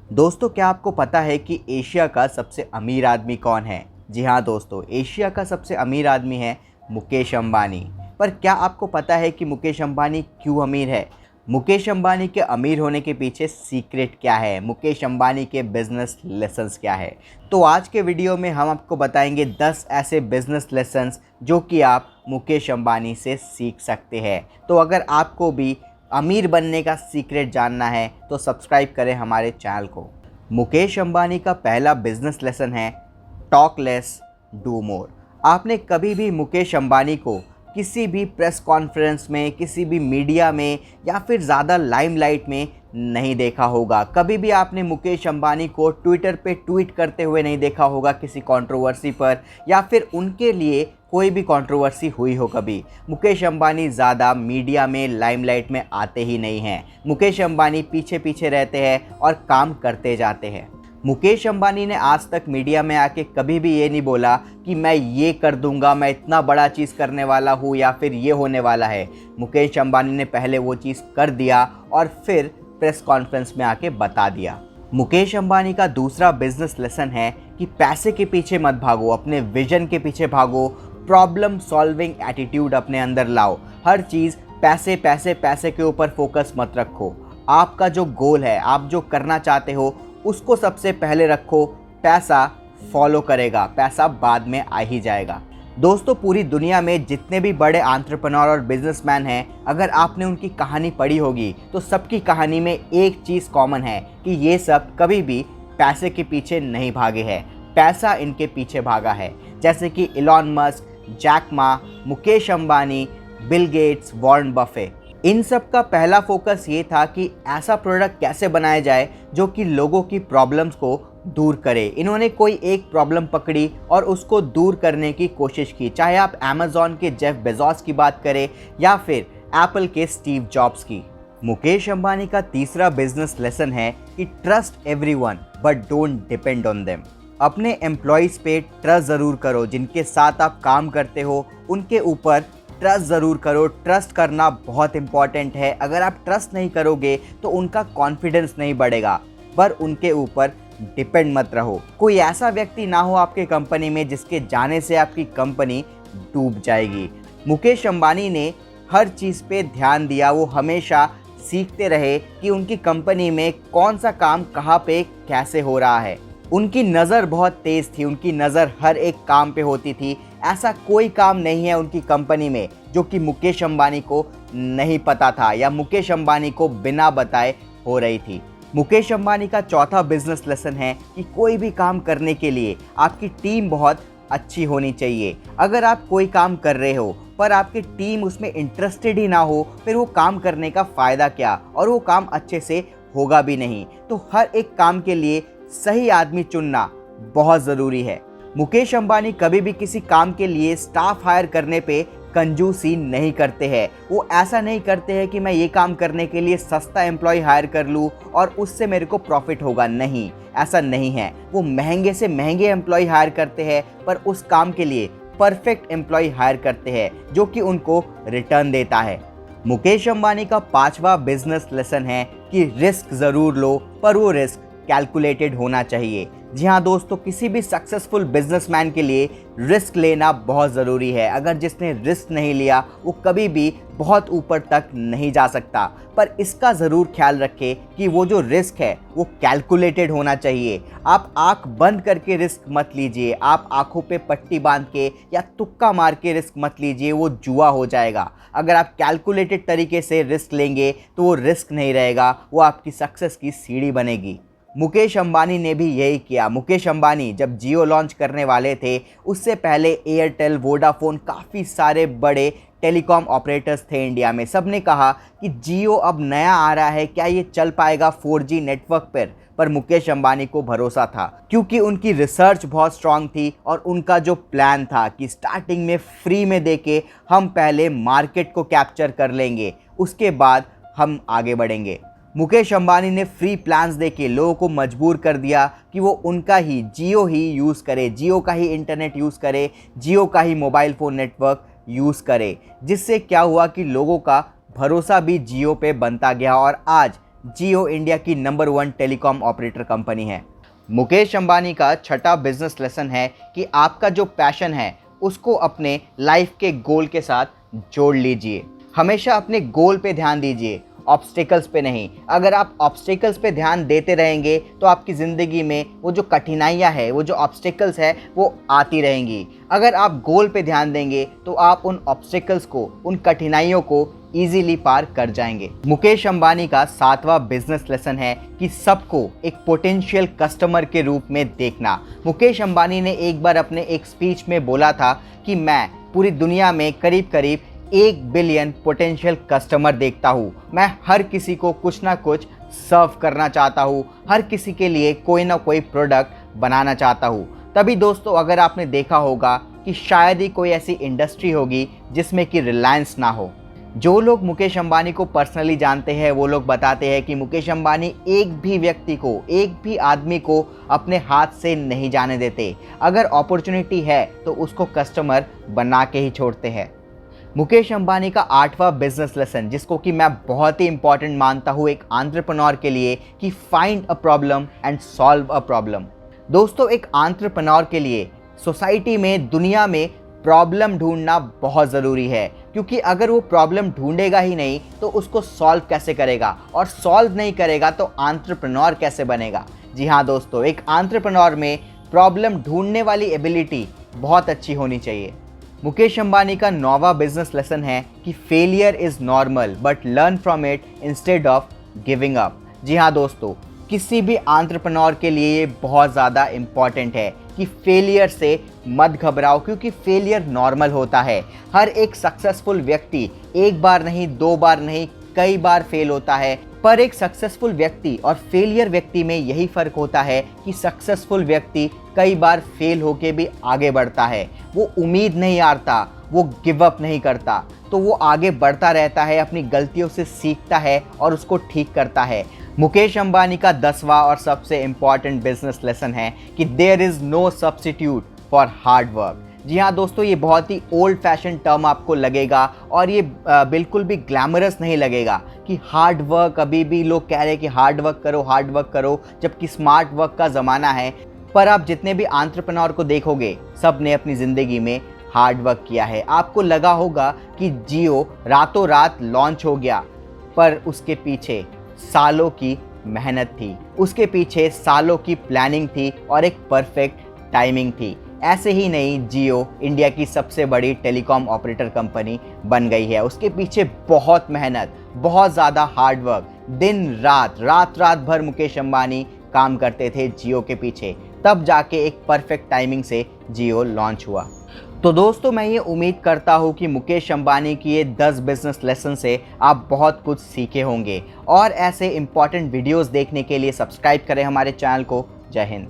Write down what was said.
दोस्तों, क्या आपको पता है कि एशिया का सबसे अमीर आदमी कौन है? जी हाँ दोस्तों, एशिया का सबसे अमीर आदमी है मुकेश अंबानी। पर क्या आपको पता है कि मुकेश अंबानी क्यों अमीर है? मुकेश अंबानी के अमीर होने के पीछे सीक्रेट क्या है? मुकेश अंबानी के बिजनेस लेसन्स क्या है? तो आज के वीडियो में हम आपको बताएंगे 10 ऐसे बिजनेस लेसन्स जो कि आप मुकेश अंबानी से सीख सकते हैं। तो अगर आपको भी अमीर बनने का सीक्रेट जानना है तो सब्सक्राइब करें हमारे चैनल को। मुकेश अंबानी का पहला बिजनेस लेसन है टॉक लेस डू मोर। आपने कभी भी मुकेश अंबानी को किसी भी प्रेस कॉन्फ्रेंस में, किसी भी मीडिया में या फिर ज़्यादा लाइमलाइट में नहीं देखा होगा। कभी भी आपने मुकेश अंबानी को ट्विटर पे ट्वीट करते हुए नहीं देखा होगा किसी कंट्रोवर्सी पर, या फिर उनके लिए कोई भी कंट्रोवर्सी हुई हो कभी। मुकेश अंबानी ज़्यादा मीडिया में, लाइमलाइट में आते ही नहीं हैं। मुकेश अंबानी पीछे पीछे रहते हैं और काम करते जाते हैं। मुकेश अंबानी ने आज तक मीडिया में आके कभी भी ये नहीं बोला कि मैं ये कर दूंगा, मैं इतना बड़ा चीज़ करने वाला हूँ या फिर ये होने वाला है। मुकेश अंबानी ने पहले वो चीज़ कर दिया और फिर प्रेस कॉन्फ्रेंस में आके बता दिया। मुकेश अंबानी का दूसरा बिजनेस लेसन है कि पैसे के पीछे मत भागो, अपने विजन के पीछे भागो। प्रॉब्लम सॉल्विंग एटीट्यूड अपने अंदर लाओ। हर चीज़ पैसे पैसे पैसे के ऊपर फोकस मत रखो। आपका जो गोल है, आप जो करना चाहते हो, उसको सबसे पहले रखो। पैसा फॉलो करेगा, पैसा बाद में आ ही जाएगा। दोस्तों, पूरी दुनिया में जितने भी बड़े एंटरप्रेन्योर और बिजनेसमैन हैं, अगर आपने उनकी कहानी पढ़ी होगी तो सबकी कहानी में एक चीज़ कॉमन है कि ये सब कभी भी पैसे के पीछे नहीं भागे हैं, पैसा इनके पीछे भागा है। जैसे कि Elon Musk, Jack Ma, Mukesh Ambani, Bill Gates, Warren Buffett. इन सब का पहला फोकस ये था कि ऐसा प्रोडक्ट कैसे बनाया जाए जो कि लोगों की प्रॉब्लम्स को दूर करे। इन्होंने कोई एक प्रॉब्लम पकड़ी और उसको दूर करने की कोशिश की। चाहे आप अमेज़ॉन के जेफ बेजोस की बात करें या फिर एप्पल के स्टीव जॉब्स की। मुकेश अंबानी का तीसरा बिजनेस लेसन है कि trust everyone but don't depend on them. अपने एम्प्लॉयज़ पे ट्रस्ट ज़रूर करो, जिनके साथ आप काम करते हो उनके ऊपर ट्रस्ट ज़रूर करो। ट्रस्ट करना बहुत इंपॉर्टेंट है। अगर आप ट्रस्ट नहीं करोगे तो उनका कॉन्फिडेंस नहीं बढ़ेगा। पर उनके ऊपर डिपेंड मत रहो। कोई ऐसा व्यक्ति ना हो आपके कंपनी में जिसके जाने से आपकी कंपनी डूब जाएगी। मुकेश अंबानी ने हर चीज़ पे ध्यान दिया। वो हमेशा सीखते रहे कि उनकी कंपनी में कौन सा काम कहाँ पे कैसे हो रहा है। उनकी नज़र बहुत तेज़ थी, उनकी नज़र हर एक काम पे होती थी। ऐसा कोई काम नहीं है उनकी कंपनी में जो कि मुकेश अंबानी को नहीं पता था या मुकेश अंबानी को बिना बताए हो रही थी। मुकेश अंबानी का चौथा बिजनेस लेसन है कि कोई भी काम करने के लिए आपकी टीम बहुत अच्छी होनी चाहिए। अगर आप कोई काम कर रहे हो पर आपकी टीम उसमें इंटरेस्टेड ही ना हो, फिर वो काम करने का फ़ायदा क्या, और वो काम अच्छे से होगा भी नहीं। तो हर एक काम के लिए सही आदमी चुनना बहुत ज़रूरी है। मुकेश अंबानी कभी भी किसी काम के लिए स्टाफ हायर करने पे कंजूसी नहीं करते हैं। वो ऐसा नहीं करते हैं कि मैं ये काम करने के लिए सस्ता एम्प्लॉय हायर कर लूँ और उससे मेरे को प्रॉफिट होगा। नहीं, ऐसा नहीं है। वो महंगे से महंगे एम्प्लॉय हायर करते हैं पर उस काम के लिए परफेक्ट एम्प्लॉय हायर करते हैं जो कि उनको रिटर्न देता है। मुकेश अंबानी का पांचवा बिजनेस लेसन है कि रिस्क ज़रूर लो, पर वो रिस्क कैलकुलेटेड होना चाहिए। जी हाँ दोस्तों, किसी भी सक्सेसफुल बिजनेसमैन के लिए रिस्क लेना बहुत ज़रूरी है। अगर जिसने रिस्क नहीं लिया वो कभी भी बहुत ऊपर तक नहीं जा सकता। पर इसका ज़रूर ख्याल रखें कि वो जो रिस्क है वो कैलकुलेटेड होना चाहिए। आप आंख बंद करके रिस्क मत लीजिए। आप आंखों पे पट्टी बांध के या तुक्का मार के रिस्क मत लीजिए, वो जुआ हो जाएगा। अगर आप कैलकुलेटेड तरीके से रिस्क लेंगे तो वो रिस्क नहीं रहेगा, वो आपकी सक्सेस की सीढ़ी बनेगी। मुकेश अंबानी ने भी यही किया। मुकेश अंबानी जब जियो लॉन्च करने वाले थे उससे पहले एयरटेल, वोडाफोन, काफ़ी सारे बड़े टेलीकॉम ऑपरेटर्स थे इंडिया में। सब ने कहा कि जियो अब नया आ रहा है, क्या ये चल पाएगा 4G नेटवर्क पर मुकेश अंबानी को भरोसा था क्योंकि उनकी रिसर्च बहुत स्ट्रांग थी और उनका जो प्लान था कि स्टार्टिंग में फ्री में देके हम पहले मार्केट को कैप्चर कर लेंगे, उसके बाद हम आगे बढ़ेंगे। मुकेश अंबानी ने फ्री प्लान्स देके लोगों को मजबूर कर दिया कि वो उनका ही जियो ही यूज़ करे, जियो का ही इंटरनेट यूज़ करे, जियो का ही मोबाइल फ़ोन नेटवर्क यूज़ करे। जिससे क्या हुआ कि लोगों का भरोसा भी जियो पे बनता गया और आज जियो इंडिया की नंबर 1 टेलीकॉम ऑपरेटर कंपनी है। मुकेश अंबानी का छठा बिजनेस लेसन है कि आपका जो पैशन है उसको अपने लाइफ के गोल के साथ जोड़ लीजिए। हमेशा अपने गोल पे ध्यान दीजिए, ऑब्स्टिकल्स पे नहीं। अगर आप ऑब्स्टिकल्स पे ध्यान देते रहेंगे तो आपकी ज़िंदगी में वो जो कठिनाइयाँ हैं, वो जो ऑब्स्टिकल्स है वो आती रहेंगी। अगर आप गोल पे ध्यान देंगे तो आप उन ऑब्स्टिकल्स को, उन कठिनाइयों को इजीली पार कर जाएंगे। मुकेश अंबानी का 7वां बिजनेस लेसन है कि सबको एक पोटेंशियल कस्टमर के रूप में देखना। मुकेश अंबानी ने एक बार अपने एक स्पीच में बोला था कि मैं पूरी दुनिया में करीब करीब 1 बिलियन पोटेंशियल कस्टमर देखता हूँ। मैं हर किसी को कुछ ना कुछ सर्व करना चाहता हूँ, हर किसी के लिए कोई ना कोई प्रोडक्ट बनाना चाहता हूँ। तभी दोस्तों, अगर आपने देखा होगा कि शायद ही कोई ऐसी इंडस्ट्री होगी जिसमें कि रिलायंस ना हो। जो लोग मुकेश अंबानी को पर्सनली जानते हैं वो लोग बताते हैं कि मुकेश अंबानी एक भी व्यक्ति को, एक भी आदमी को अपने हाथ से नहीं जाने देते। अगर अपॉर्चुनिटी है तो उसको कस्टमर बना के ही छोड़ते हैं। मुकेश अंबानी का 8वां बिजनेस लेसन, जिसको कि मैं बहुत ही इंपॉर्टेंट मानता हूँ एक एंटरप्रेन्योर के लिए, कि find a problem and solve a problem. दोस्तों, एक एंटरप्रेन्योर के लिए सोसाइटी में, दुनिया में प्रॉब्लम ढूंढना बहुत ज़रूरी है, क्योंकि अगर वो प्रॉब्लम ढूंढेगा ही नहीं तो उसको सॉल्व कैसे करेगा, और सॉल्व नहीं करेगा तो एंटरप्रेन्योर कैसे बनेगा। जी हाँ दोस्तों, एक एंटरप्रेन्योर में प्रॉब्लम ढूंढने वाली एबिलिटी बहुत अच्छी होनी चाहिए। मुकेश अंबानी का 9वां बिजनेस लेसन है कि failure is normal but learn from it instead of giving up. जी हाँ दोस्तों, किसी भी एंटरप्रेन्योर के लिए ये बहुत ज़्यादा इम्पॉर्टेंट है कि फेलियर से मत घबराओ, क्योंकि फेलियर नॉर्मल होता है। हर एक सक्सेसफुल व्यक्ति एक बार नहीं, 2 बार नहीं, कई बार फेल होता है। पर एक सक्सेसफुल व्यक्ति और फेलियर व्यक्ति में यही फ़र्क होता है कि सक्सेसफुल व्यक्ति कई बार फेल होके भी आगे बढ़ता है। वो उम्मीद नहीं हारता, वो गिव अप नहीं करता, तो वो आगे बढ़ता रहता है, अपनी गलतियों से सीखता है और उसको ठीक करता है। मुकेश अंबानी का 10वां और सबसे इम्पॉर्टेंट बिजनेस लेसन है कि there is no substitute for hard work. जी हाँ दोस्तों, ये बहुत ही ओल्ड फैशन टर्म आपको लगेगा और ये बिल्कुल भी ग्लैमरस नहीं लगेगा कि हार्ड वर्क। अभी भी लोग कह रहे हैं कि हार्ड वर्क करो, जबकि स्मार्ट वर्क का ज़माना है। पर आप जितने भी एंटरप्रेन्योर को देखोगे, सब ने अपनी ज़िंदगी में हार्ड वर्क किया है। आपको लगा होगा कि जियो रातों रात लॉन्च हो गया, पर उसके पीछे सालों की मेहनत थी, उसके पीछे सालों की प्लानिंग थी और एक परफेक्ट टाइमिंग थी। ऐसे ही नहीं जियो इंडिया की सबसे बड़ी टेलीकॉम ऑपरेटर कंपनी बन गई है। उसके पीछे बहुत मेहनत, बहुत ज़्यादा हार्ड वर्क, दिन रात, रात भर मुकेश अंबानी काम करते थे जियो के पीछे, तब जाके एक परफेक्ट टाइमिंग से जियो लॉन्च हुआ। तो दोस्तों, मैं ये उम्मीद करता हूँ कि मुकेश अंबानी की ये 10 बिजनेस लेसन से आप बहुत कुछ सीखे होंगे। और ऐसे इंपॉर्टेंट वीडियोस देखने के लिए सब्सक्राइब करें हमारे चैनल को। जय हिंद।